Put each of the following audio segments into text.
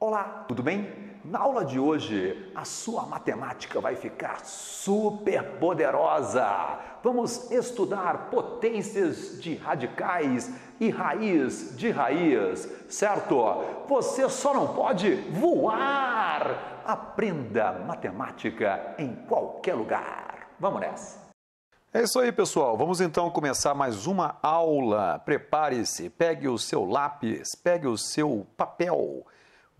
Olá, tudo bem? Na aula de hoje, a sua matemática vai ficar super poderosa. Vamos estudar potências de radicais e raiz de raiz, certo? Você só não pode voar! Aprenda matemática em qualquer lugar. Vamos nessa! É isso aí, pessoal. Vamos então começar mais uma aula. Prepare-se, pegue o seu lápis, pegue o seu papel.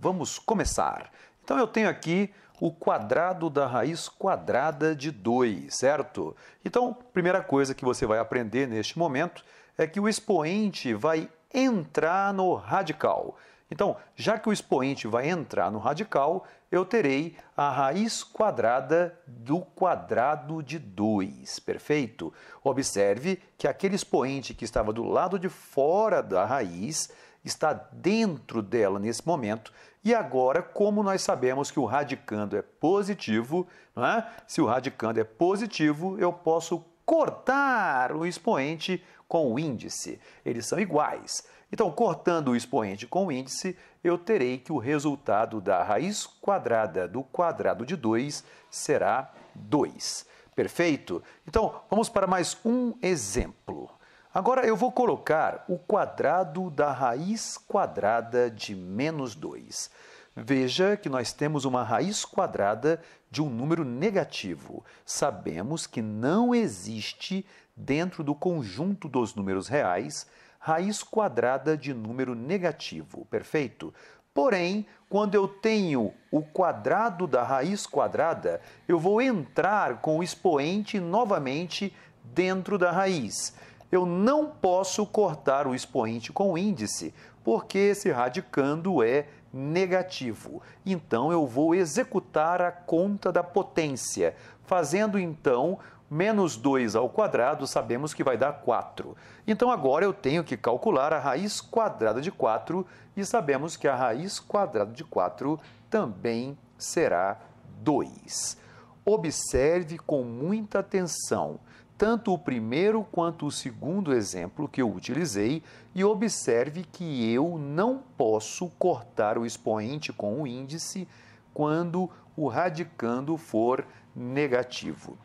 Vamos começar. Então eu tenho aqui o quadrado da raiz quadrada de 2, certo? Então, primeira coisa que você vai aprender neste momento é que o expoente vai entrar no radical. Então, já que o expoente vai entrar no radical, eu terei a raiz quadrada do quadrado de 2, perfeito? Observe que aquele expoente que estava do lado de fora da raiz está dentro dela nesse momento. E agora, como nós sabemos que o radicando é positivo, não é? Se o radicando é positivo, eu posso cortar o expoente com o índice. Eles são iguais. Então, cortando o expoente com o índice, eu terei que o resultado da raiz quadrada do quadrado de 2 será 2. Perfeito? Então, vamos para mais um exemplo. Agora eu vou colocar o quadrado da raiz quadrada de menos 2. Veja que nós temos uma raiz quadrada de um número negativo. Sabemos que não existe, dentro do conjunto dos números reais, raiz quadrada de número negativo, perfeito? Porém, quando eu tenho o quadrado da raiz quadrada, eu vou entrar com o expoente novamente dentro da raiz. Eu não posso cortar o expoente com o índice, porque esse radicando é negativo. Então, eu vou executar a conta da potência, fazendo então menos 2 ao quadrado, sabemos que vai dar 4. Então, agora eu tenho que calcular a raiz quadrada de 4 e sabemos que a raiz quadrada de 4 também será 2. Observe com muita atenção tanto o primeiro quanto o segundo exemplo que eu utilizei e observe que eu não posso cortar o expoente com o índice quando o radicando for negativo.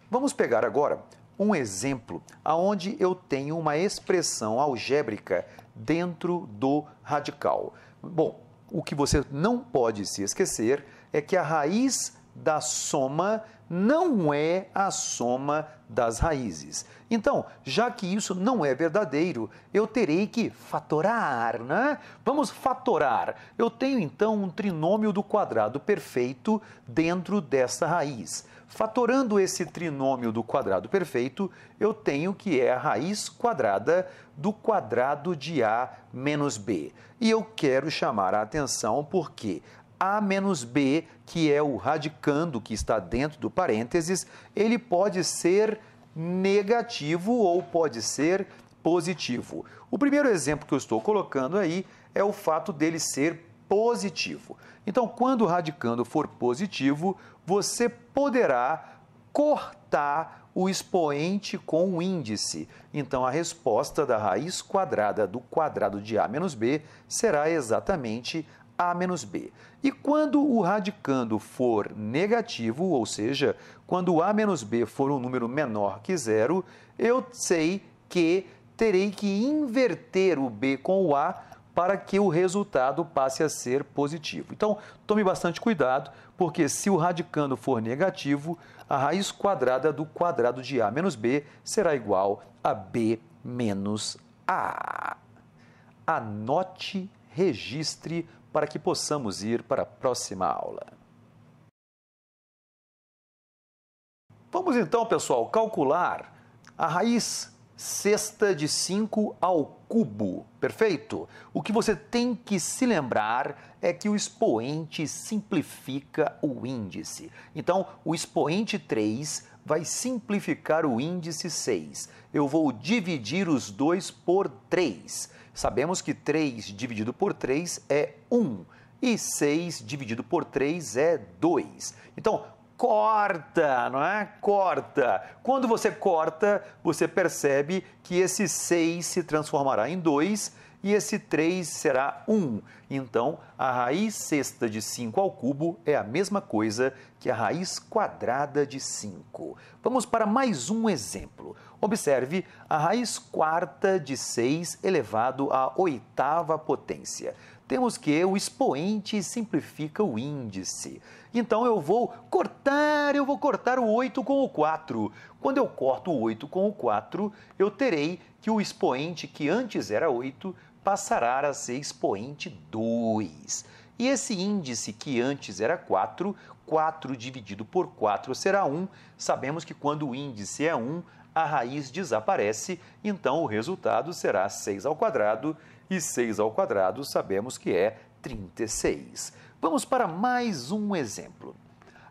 Vamos pegar agora um exemplo onde eu tenho uma expressão algébrica dentro do radical. Bom, o que você não pode se esquecer é que a raiz da soma não é a soma das raízes. Então, já que isso não é verdadeiro, eu terei que fatorar, né? Vamos fatorar. Eu tenho então um trinômio do quadrado perfeito dentro dessa raiz. Fatorando esse trinômio do quadrado perfeito, eu tenho que é a raiz quadrada do quadrado de a menos b. E eu quero chamar a atenção porque a menos b, que é o radicando que está dentro do parênteses, ele pode ser negativo ou pode ser positivo. O primeiro exemplo que eu estou colocando aí é o fato dele ser positivo. Então, quando o radicando for positivo, você poderá cortar o expoente com o índice. Então, a resposta da raiz quadrada do quadrado de a menos b será exatamente a menos b. E quando o radicando for negativo, ou seja, quando a menos b for um número menor que zero, eu sei que terei que inverter o b com o a para que o resultado passe a ser positivo. Então, tome bastante cuidado, porque se o radicando for negativo, a raiz quadrada do quadrado de a menos b será igual a b menos a. Anote, registre, para que possamos ir para a próxima aula. Vamos então, pessoal, calcular a raiz sexta de 5 ao cubo, perfeito? O que você tem que se lembrar é que o expoente simplifica o índice. Então, o expoente 3 vai simplificar o índice 6. Eu vou dividir os dois por 3. Sabemos que 3 dividido por 3 é 1 e 6 dividido por 3 é 2. Então, corta, não é? Corta. Quando você corta, você percebe que esse 6 se transformará em 2 e esse 3 será 1. Então, a raiz sexta de 5 ao cubo é a mesma coisa que a raiz quadrada de 5. Vamos para mais um exemplo. Observe a raiz quarta de 6 elevado à oitava potência. Temos que o expoente simplifica o índice. Então, eu vou cortar o 8 com o 4. Quando eu corto o 8 com o 4, eu terei que o expoente que antes era 8 passará a ser expoente 2. E esse índice que antes era 4, 4 dividido por 4 será 1. Sabemos que quando o índice é 1, a raiz desaparece, então o resultado será 6 ao quadrado, e 6 ao quadrado sabemos que é 36. Vamos para mais um exemplo.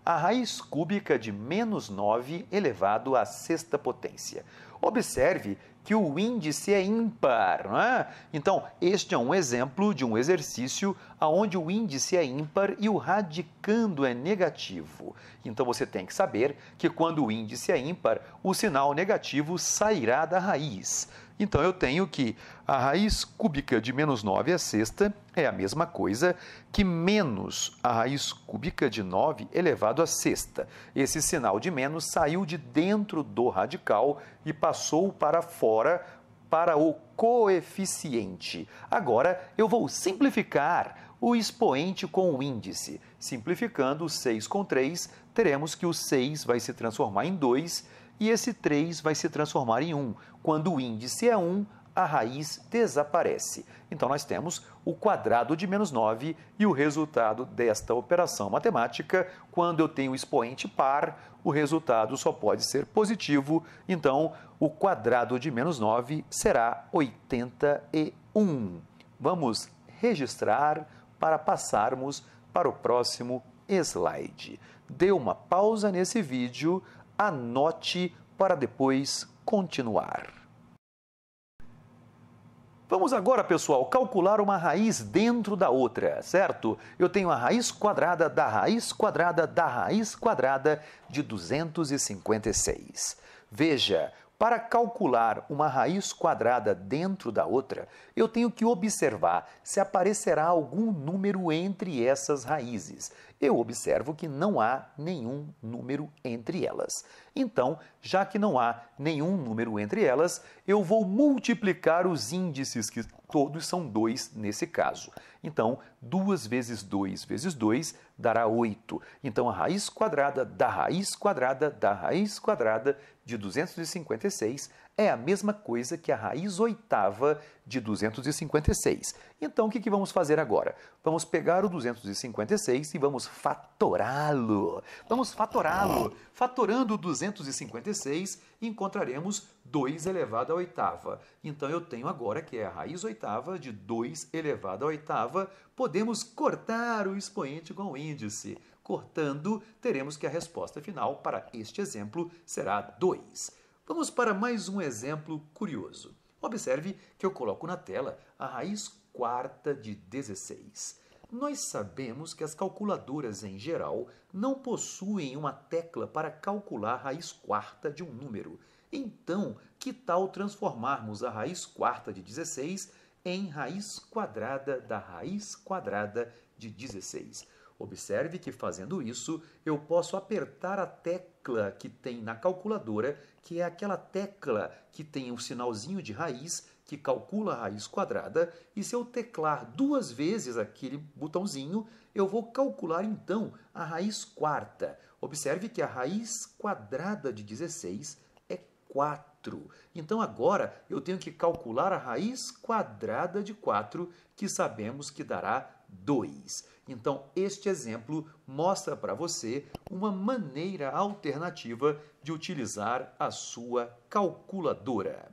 A raiz cúbica de menos 9 elevado à sexta potência. Observe que o índice é ímpar, não é? Então, este é um exemplo de um exercício onde o índice é ímpar e o radicando é negativo. Então, você tem que saber que quando o índice é ímpar, o sinal negativo sairá da raiz. Então, eu tenho que a raiz cúbica de menos 9 à sexta é a mesma coisa que menos a raiz cúbica de 9 elevado à sexta. Esse sinal de menos saiu de dentro do radical e passou para fora para o coeficiente. Agora, eu vou simplificar o expoente com o índice. Simplificando 6 com 3, teremos que o 6 vai se transformar em 2 e esse 3 vai se transformar em 1. Quando o índice é 1, a raiz desaparece. Então, nós temos o quadrado de menos 9 e o resultado desta operação matemática, quando eu tenho expoente par, o resultado só pode ser positivo. Então, o quadrado de menos 9 será 81. Vamos registrar para passarmos para o próximo slide. Dê uma pausa nesse vídeo, anote para depois continuar. Vamos agora, pessoal, calcular uma raiz dentro da outra, certo? Eu tenho a raiz quadrada da raiz quadrada da raiz quadrada de 256. Veja, para calcular uma raiz quadrada dentro da outra, eu tenho que observar se aparecerá algum número entre essas raízes. Eu observo que não há nenhum número entre elas. Então, já que não há nenhum número entre elas, eu vou multiplicar os índices, que todos são 2 nesse caso. Então, 2 vezes 2 vezes 2 dará 8. Então, a raiz quadrada da raiz quadrada da raiz quadrada de 256 é a mesma coisa que a raiz oitava de 256. Então, o que vamos fazer agora? Vamos pegar o 256 e vamos fatorá-lo. Vamos fatorá-lo. Fatorando o 256, encontraremos 2 elevado à oitava. Então, eu tenho agora que é a raiz oitava de 2 elevado à oitava. Podemos cortar o expoente com o índice. Cortando, teremos que a resposta final para este exemplo será 2. Vamos para mais um exemplo curioso. Observe que eu coloco na tela a raiz quarta de 16. Nós sabemos que as calculadoras, em geral, não possuem uma tecla para calcular a raiz quarta de um número. Então, que tal transformarmos a raiz quarta de 16 em raiz quadrada da raiz quadrada de 16? Observe que, fazendo isso, eu posso apertar a tecla que tem na calculadora, que é aquela tecla que tem um sinalzinho de raiz, que calcula a raiz quadrada, e se eu teclar 2 vezes aquele botãozinho, eu vou calcular, então, a raiz quarta. Observe que a raiz quadrada de 16 é 4. Então, agora, eu tenho que calcular a raiz quadrada de 4, que sabemos que dará 2. Então, este exemplo mostra para você uma maneira alternativa de utilizar a sua calculadora.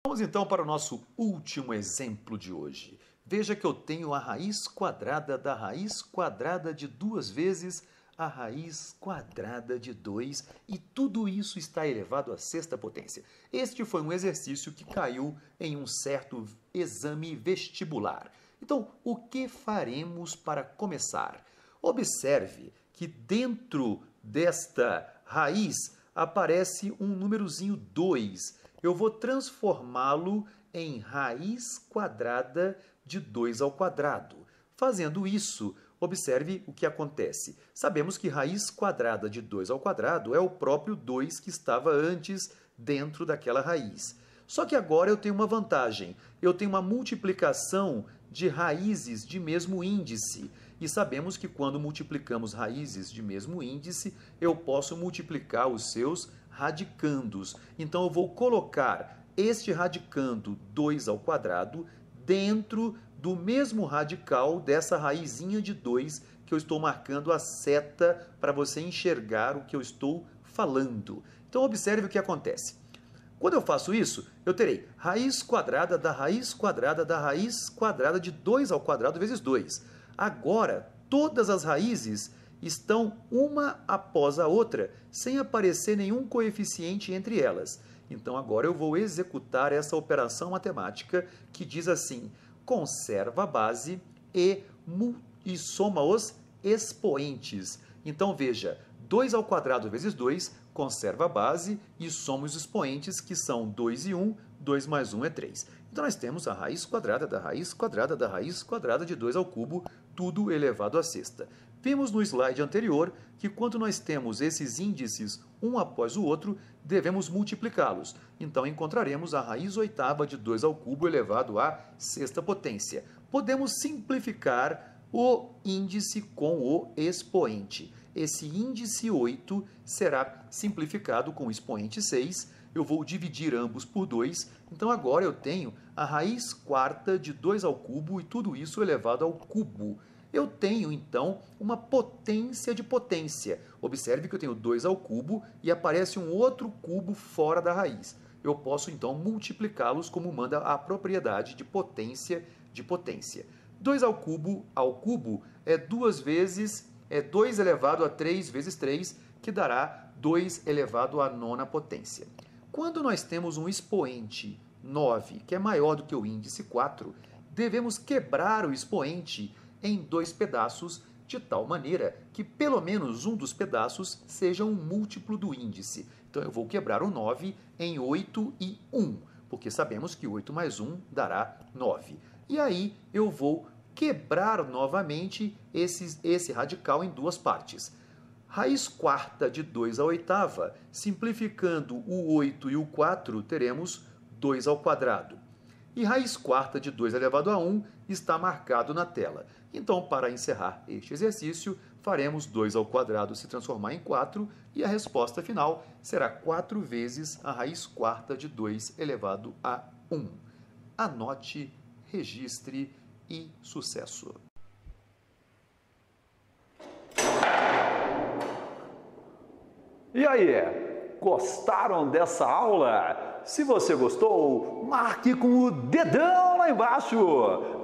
Vamos então para o nosso último exemplo de hoje. Veja que eu tenho a raiz quadrada da raiz quadrada de 2 vezes a raiz quadrada de 2 e tudo isso está elevado à sexta potência. Este foi um exercício que caiu em um certo exame vestibular. Então, o que faremos para começar? Observe que dentro desta raiz aparece um númerozinho 2. eu vou transformá-lo em raiz quadrada de 2 ao quadrado. Fazendo isso, observe o que acontece. Sabemos que raiz quadrada de 2 ao quadrado é o próprio 2 que estava antes dentro daquela raiz. Só que agora eu tenho uma vantagem. Eu tenho uma multiplicação de raízes de mesmo índice. E sabemos que quando multiplicamos raízes de mesmo índice, eu posso multiplicar os seus radicandos. Então eu vou colocar este radicando 2 ao quadrado dentro do mesmo radical dessa raizinha de 2 que eu estou marcando a seta para você enxergar o que eu estou falando. Então observe o que acontece. Quando eu faço isso, eu terei raiz quadrada da raiz quadrada da raiz quadrada de 2 ao quadrado vezes 2. Agora, todas as raízes estão uma após a outra, sem aparecer nenhum coeficiente entre elas. Então agora eu vou executar essa operação matemática que diz assim: conserva a base e soma os expoentes. Então veja, 2 ao quadrado vezes 2, conserva a base e soma os expoentes, que são 2 e 1, 2 mais 1 é 3. Então nós temos a raiz quadrada da raiz quadrada da raiz quadrada de 2 ao cubo, tudo elevado à sexta. Vimos no slide anterior que quando nós temos esses índices um após o outro, devemos multiplicá-los. Então encontraremos a raiz oitava de 2 ao cubo elevado à sexta potência. Podemos simplificar o índice com o expoente. Esse índice 8 será simplificado com o expoente 6. Eu vou dividir ambos por 2. Então agora eu tenho a raiz quarta de 2 ao cubo e tudo isso elevado ao cubo. Eu tenho, então, uma potência de potência. Observe que eu tenho 2 ao cubo e aparece um outro cubo fora da raiz. Eu posso, então, multiplicá-los como manda a propriedade de potência de potência. 2 ao cubo é 2 vezes, 2 elevado a 3 vezes 3, que dará 2 elevado à nona potência. Quando nós temos um expoente 9, que é maior do que o índice 4, devemos quebrar o expoente em 2 pedaços, de tal maneira que pelo menos um dos pedaços seja um múltiplo do índice. Então eu vou quebrar o 9 em 8 e 1, porque sabemos que 8 mais 1 dará 9. E aí eu vou quebrar novamente esse radical em 2 partes. Raiz quarta de 2 à oitava, simplificando o 8 e o 4, teremos 2 ao quadrado. E raiz quarta de 2 elevado a 1 está marcado na tela. Então, para encerrar este exercício, faremos 2 ao quadrado se transformar em 4 e a resposta final será 4 vezes a raiz quarta de 2 elevado a 1. Anote, registre e sucesso! E aí, gostaram dessa aula? Se você gostou, marque com o dedão lá embaixo.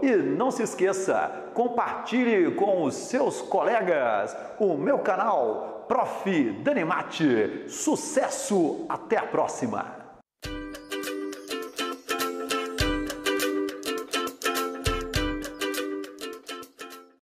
E não se esqueça, compartilhe com os seus colegas o meu canal Prof. Dani Mate. Sucesso! Até a próxima!